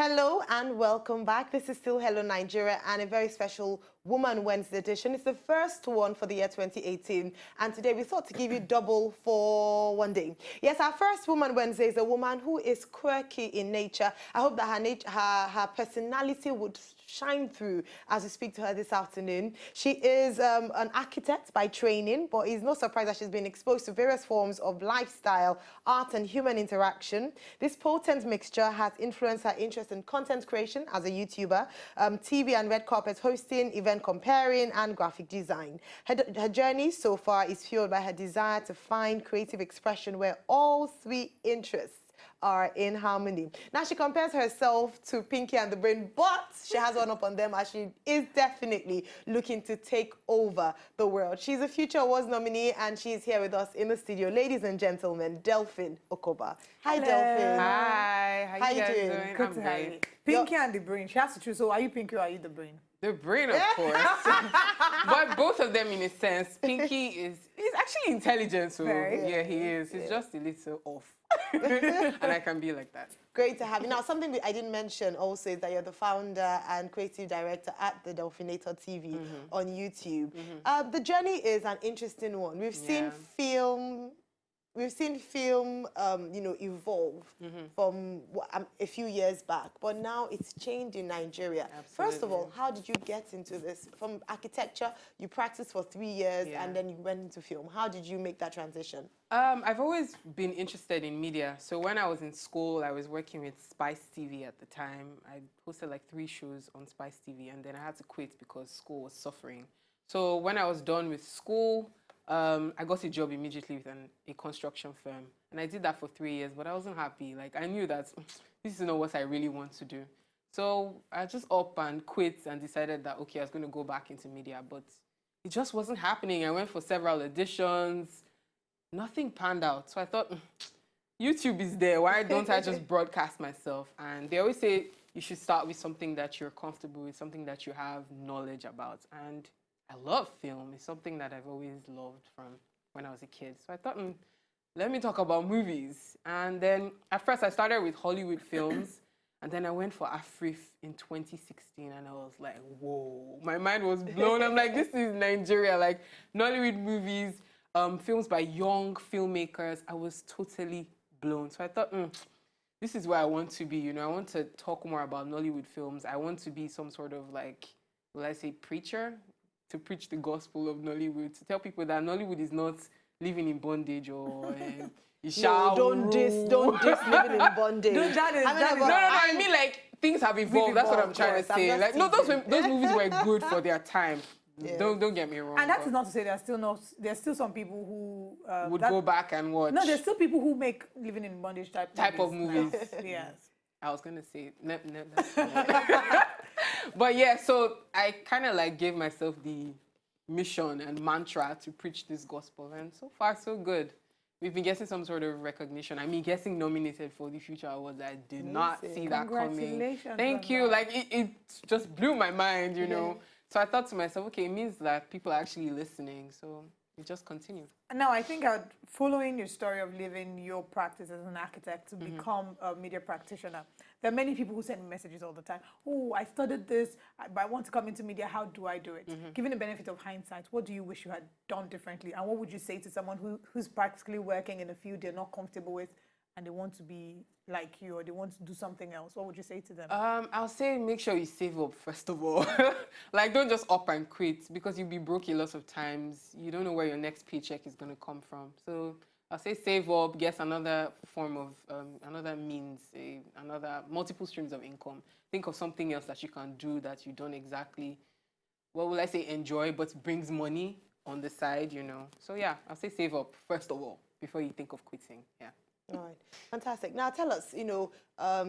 Hello and welcome back. This is still Hello Nigeria and a very special Woman Wednesday edition. It's the first one for the year 2018 and today we thought to give you double for one day. Yes, our first Woman Wednesday is a woman who is quirky in nature. I hope that her personality would shine through as we speak to her this afternoon. She is an architect by training, but it's no surprise that she's been exposed to various forms of lifestyle, art and human interaction. This potent mixture has influenced her interest in content creation as a YouTuber, TV and red carpet hosting, event comparing and graphic design. Her journey so far is fueled by her desire to find creative expression where all three interests are in harmony. Now she compares herself to Pinky and the Brain, but she has one up on them as she is definitely looking to take over the world. She's a Future Awards nominee and she's here with us in the studio. Ladies and gentlemen, Delphine Okobah. Hi, Hello. Delphine. Hi. How you doing? Good to have you. Pinky and the Brain. She has to choose. So are you Pinky or are you the Brain? The Brain, of course. But both of them, in a sense. Pinky is actually intelligent, so yeah, he is. He's just a little off. And I can be like that. Great to have you. Now, something I didn't mention also is that you're the founder and creative director at the Delphinator TV on YouTube. The journey is an interesting one. We've seen film. We've seen film, you know, evolve from a few years back, but now it's changed in Nigeria. Absolutely. First of all, how did you get into this? From architecture, you practiced for 3 years and then you went into film. How did you make that transition? I've always been interested in media. So when I was in school, I was working with Spice TV at the time. I hosted like 3 shows on Spice TV, and then I had to quit because school was suffering. So when I was done with school, I got a job immediately with a construction firm. And I did that for 3 years, but I wasn't happy. Like, I knew that this is not what I really want to do. So I just up and quit and decided that, okay, I was going to go back into media. But it just wasn't happening. I went for several auditions. Nothing panned out. So I thought, YouTube is there. Why don't I just broadcast myself? And they always say you should start with something that you're comfortable with, something that you have knowledge about. And I love film. It's something that I've always loved from when I was a kid. So I thought, let me talk about movies. And then at first I started with Hollywood films. And then I went for Afrif in 2016. And I was like, whoa. My mind was blown. I'm like, this is Nigeria. Like, Nollywood movies, films by young filmmakers. I was totally blown. So I thought, this is where I want to be. You know, I want to talk more about Nollywood films. I want to be some sort of, like, will I say preacher? To preach the gospel of Nollywood, to tell people that Nollywood is not living in bondage or don't diss living in bondage. I mean like things have evolved. That's what I'm trying to say. Like those movies were good for their time. Yeah. Don't get me wrong. And that is not to say there's still some people who would go back and watch. No, there's still people who make living in bondage type of movies. Yes. I was gonna say but yeah, so I kind of like gave myself the mission and mantra to preach this gospel, and so far so good. We've been getting some sort of recognition. I mean, getting nominated for the Future Awards, I did not see that coming. Thank you. Like it just blew my mind, you know. So I thought to myself, okay, it means that people are actually listening. So it just continued. Now, I think following your story of living your practice as an architect to become a media practitioner, there are many people who send me messages all the time. Oh, I studied this, but I want to come into media. How do I do it? Given the benefit of hindsight, what do you wish you had done differently? And what would you say to someone who's practically working in a field they're not comfortable with and they want to be like you or they want to do something else? What would you say to them? I'll say make sure you save up, first of all. Like, don't just up and quit because you'll be broke a lot of times. You don't know where your next paycheck is going to come from. So I'll say save up, get another form of, another means, another multiple streams of income. Think of something else that you can do that you don't exactly, what will I say, enjoy, but brings money on the side, you know. So yeah, I'll say save up, first of all, before you think of quitting, yeah. All right, fantastic. Now tell us, you know,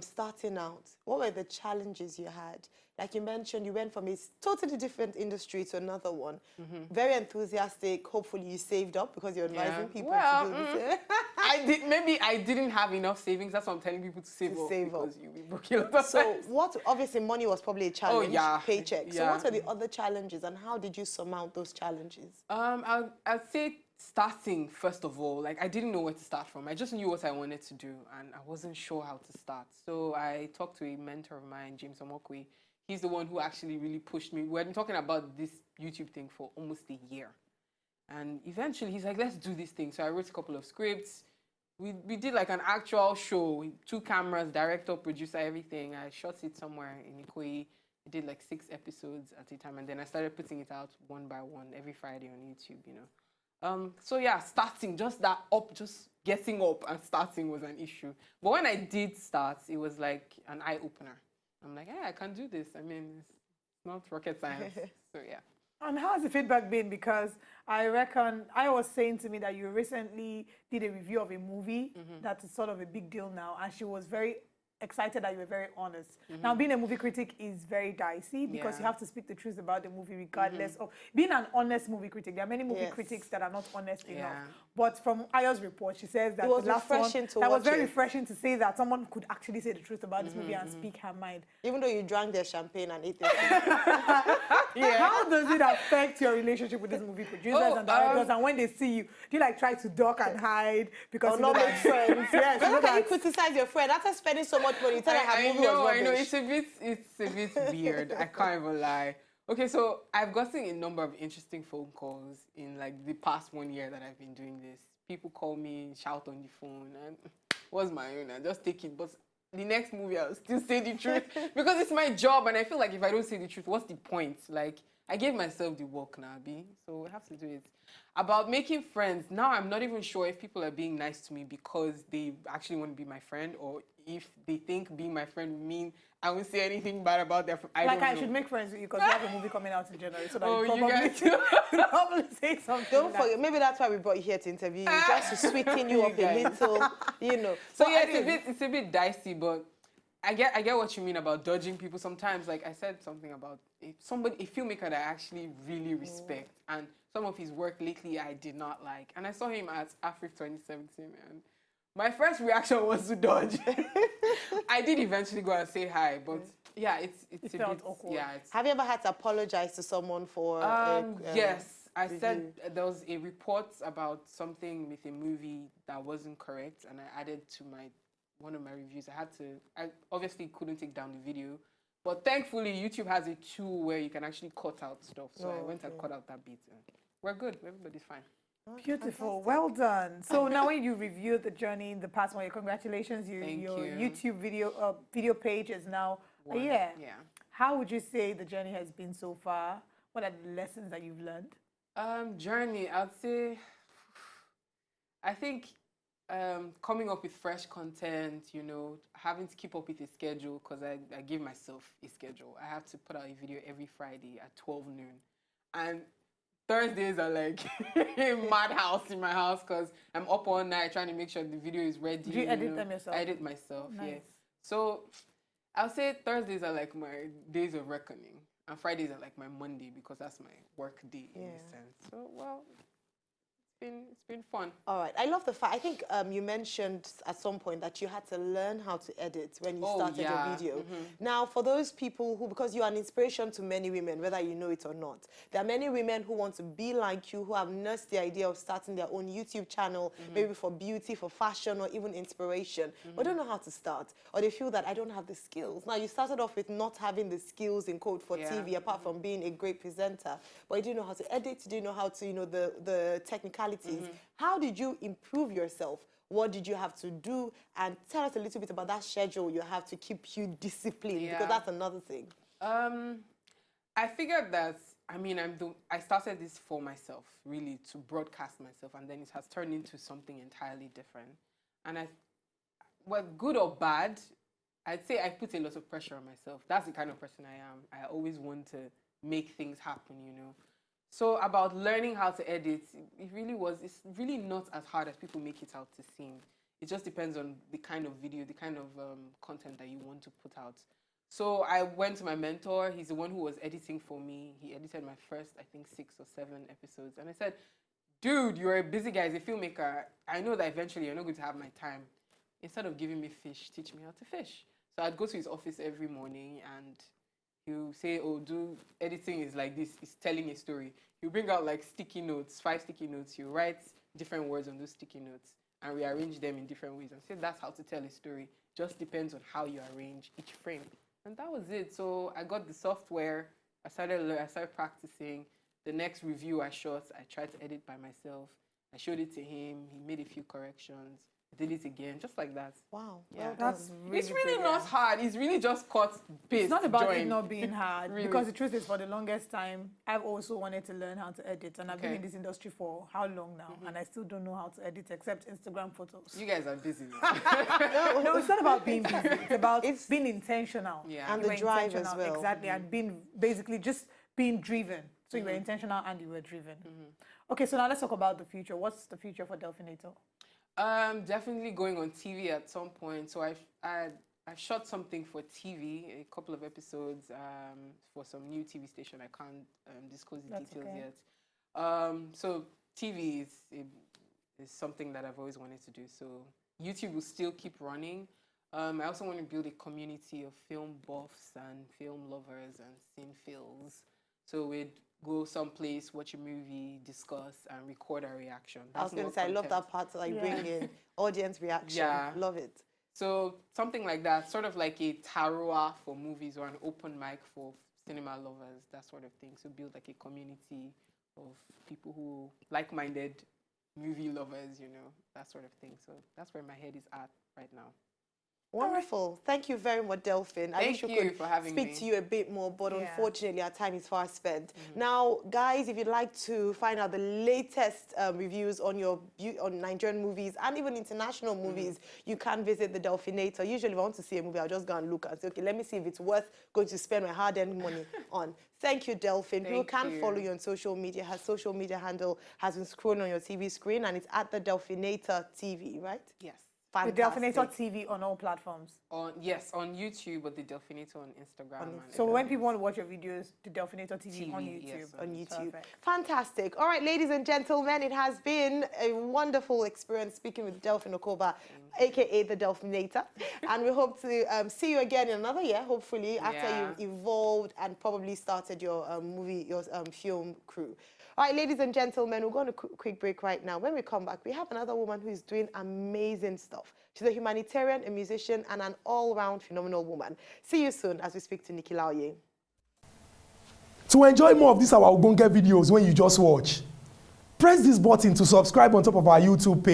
starting out, what were the challenges you had? like you mentioned, you went from a totally different industry to another one. Very enthusiastic. Hopefully you saved up because you're advising people to do this. Maybe I didn't have enough savings. That's what I'm telling people to save up. Because you'll be broke a lot of So times. what, obviously money was probably a challenge, paycheck. So Yeah. what were the other challenges and how did you surmount those challenges? I'd say starting, first of all, like I didn't know where to start from. I just knew what I wanted to do and I wasn't sure how to start. So I talked to a mentor of mine, James Omokwe. He's the one who actually really pushed me. We've been talking about this YouTube thing for almost a year. And eventually he's like, let's do this thing. So I wrote a couple of scripts. We did like an actual show, 2 cameras, director, producer, everything. I shot it somewhere in Ikoyi. I did like 6 episodes at a time. And then I started putting it out one by one every Friday on YouTube, you know. So yeah, starting, just getting up and starting was an issue. But when I did start, it was like an eye-opener. I'm like, yeah, I can do this. I mean, it's not rocket science. So yeah. And how has the feedback been? Because I reckon, I was saying to me that you recently did a review of a movie that is sort of a big deal now, and she was very excited that you were very honest. Now, being a movie critic is very dicey because you have to speak the truth about the movie regardless of being an honest movie critic. There are many movie critics that are not honest enough. But from Ayo's report, she says that it was the last refreshing one, to that was watch very it. refreshing to say that someone could actually say the truth about this movie and speak her mind. Even though you drank their champagne and ate their food. How does it affect your relationship with these movie producers and directors? And when they see you, do you like try to duck and hide because or not make friends? Yes, How can you criticize your friend after spending so much money? Tell her her movie was rubbish. I know, it's a bit weird. I can't even lie. Okay, so I've gotten a number of interesting phone calls in like the past 1 year that I've been doing this. People call me, shout on the phone, and what's my own? I just take it. But the next movie, I'll still say the truth because it's my job, and I feel like if I don't say the truth, what's the point? Like, I gave myself the work now, B, so I have to do it. About making friends, now I'm not even sure if people are being nice to me because they actually want to be my friend, or if they think being my friend would mean I won't say anything bad about their friend. I should make friends with you because you have a movie coming out in January, so that you probably say something. Don't forget, maybe that's why we brought you here to interview you, just to sweeten you up a little, you know. So yeah, it's a bit dicey, but I get what you mean about dodging people. Sometimes, like I said something about a filmmaker that I actually really respect, and some of his work lately I did not like. And I saw him at Africa 2017, and my first reaction was to dodge. I did eventually go and say hi, but yeah, it's a bit awkward. Yeah. Have you ever had to apologize to someone for? Yes, I said there was a report about something with a movie that wasn't correct, and I added to one of my reviews. I obviously couldn't take down the video, but thankfully YouTube has a tool where you can actually cut out stuff. So I went and cut out that bit. We're good. Everybody's fine. Beautiful, well done. So now when you reviewed the journey in the past 1 year, congratulations! Your YouTube video page is now a year. Yeah. How would you say the journey has been so far? What are the lessons that you've learned? Journey, I'd say, I think coming up with fresh content, you know, having to keep up with a schedule because I give myself a schedule. I have to put out a video every Friday at 12 noon, and Thursdays are like a madhouse in my house because I'm up all night trying to make sure the video is ready. Do you edit them yourself? I edit myself, nice. yeah. So I'll say Thursdays are like my days of reckoning, and Fridays are like my Monday because that's my work day in a sense. So, well, it's been fun. All right. I love the fact, I think you mentioned at some point that you had to learn how to edit when you started your video. Now, for those people who, because you are an inspiration to many women, whether you know it or not, there are many women who want to be like you, who have nursed the idea of starting their own YouTube channel, maybe for beauty, for fashion, or even inspiration, but don't know how to start, or they feel that I don't have the skills. Now, you started off with not having the skills in code for TV, apart from being a great presenter, but you didn't know how to edit, you didn't know how to, you know, the technicalities. How did you improve yourself? What did you have to do? And tell us a little bit about that schedule you have to keep you disciplined, because that's another thing. I figured that, I mean, I started this for myself, really, to broadcast myself, and then it has turned into something entirely different. And well, good or bad, I'd say I put a lot of pressure on myself. That's the kind of person I am. I always want to make things happen, you know. So about learning how to edit, it's really not as hard as people make it out to seem. It just depends on the kind of video, the kind of content that you want to put out. So I went to my mentor. He's the one who was editing for me. He edited my first, I think, 6 or 7 episodes. And I said, dude, you're a busy guy as a filmmaker. I know that eventually you're not going to have my time. Instead of giving me fish, teach me how to fish. So I'd go to his office every morning and he'll say, oh, editing is like this. It's telling a story. He'll bring out like sticky notes, 5 sticky notes. He'll write different words on those sticky notes and rearrange them in different ways. And say that's how to tell a story. Just depends on how you arrange each frame. And that was it. So I got the software. I started practicing. The next review I shot, I tried to edit by myself. I showed it to him. He made a few corrections. I did it again, just like that. Wow. Yeah, Well That's done. really it's really brilliant. not hard. It's really just cut, paste, It's not about join. it not being hard, Really. because the truth is, for the longest time, I've also wanted to learn how to edit, and I've been Okay. in this industry for how long now, and I still don't know how to edit except Instagram photos. You guys are busy now. No, it's not about being busy. It's about being intentional. Yeah. And You the were drive as intentional, well. Exactly, and being basically just being driven. So you were intentional and you were driven. Okay, so now let's talk about the future. What's the future for Delphinator? Definitely going on TV at some point. So I shot something for TV, a couple of episodes for some new TV station. I can't disclose the That's details okay. yet. So TV is something that I've always wanted to do. So YouTube will still keep running. I also want to build a community of film buffs and film lovers and cinephiles. So we'd go someplace, watch a movie, discuss, and record our reaction. I was That's going more to say, I love content. that part to like Yeah. bring in audience reaction. Yeah. Love it. So something like that, sort of like a tarot for movies or an open mic for cinema lovers, that sort of thing. So build like a community of people who like-minded movie lovers, that sort of thing. So that's where my head is at right now. Wonderful. Thank you very much, Delphine. I wish Thank we you could for having speak me. to you a bit more, but Yeah. unfortunately our time is fast spent. Now, guys, if you'd like to find out the latest reviews on on Nigerian movies and even international movies, you can visit the Delphinator. Usually if I want to see a movie, I'll just go and look and say, okay, let me see if it's worth going to spend my hard-earned money on. Thank you, Delphine. People Thank can you. follow you on social media. Her social media handle has been scrolling on your TV screen, and it's at the Delphinator TV, right? Yes. The Fantastic. Delphinator TV on all platforms. On YouTube, but the Delphinator on Instagram. and So when everything. people want to watch your videos, the Delphinator TV on TV, YouTube. yes, on YouTube. Perfect. Fantastic. All right, ladies and gentlemen, it has been a wonderful experience speaking with Delphine Okobah, aka the Delphinator. And we hope to see you again in another year, hopefully, after Yeah. you've evolved and probably started your film crew. All right, ladies and gentlemen, we're going to quick break right now. When we come back, we have another woman who is doing amazing stuff. She's a humanitarian, a musician, and an all-round phenomenal woman. See you soon as we speak to Nikki Laoye. To enjoy more of these our Ogbonge videos when you just watch, press this button to subscribe on top of our YouTube page.